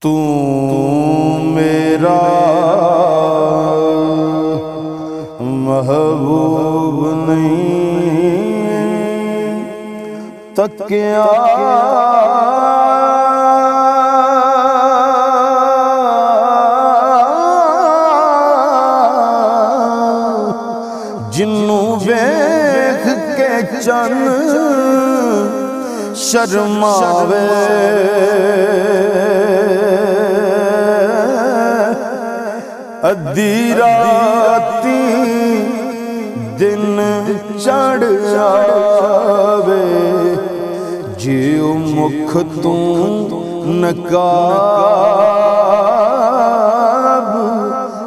तू मेरा महबूब नहीं तकिया जिन्नू वेख के चन शर्मावे अद्धी राती दिन चढ़ आवे जियो मुख तू नकाब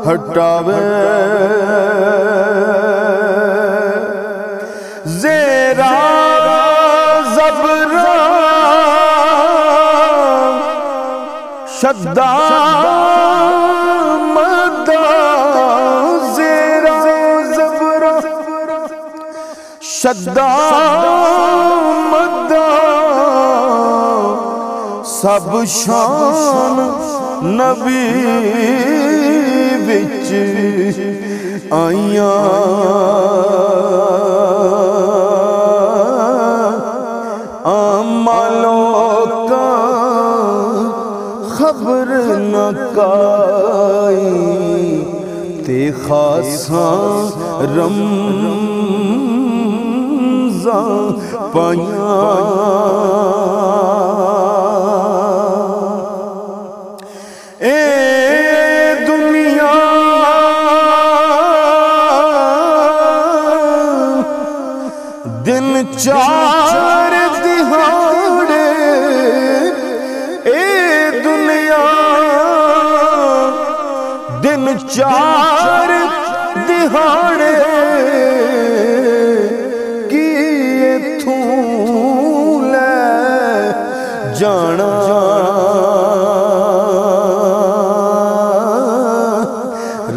हटावे ज़ेरा ज़बरा शद्दा शद्दा मद्दा सब शान नबी विच आइयां आमा लोकां खबर न काई ते खासां पाया ए दुनिया दिन चार दिहाड़े ए दुनिया दिन चार दिहाड़े जाना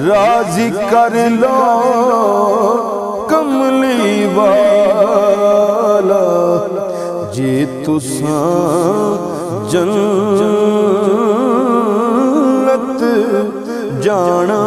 राजी कर लो कमली वाला जे तुसा जन्नत जाना।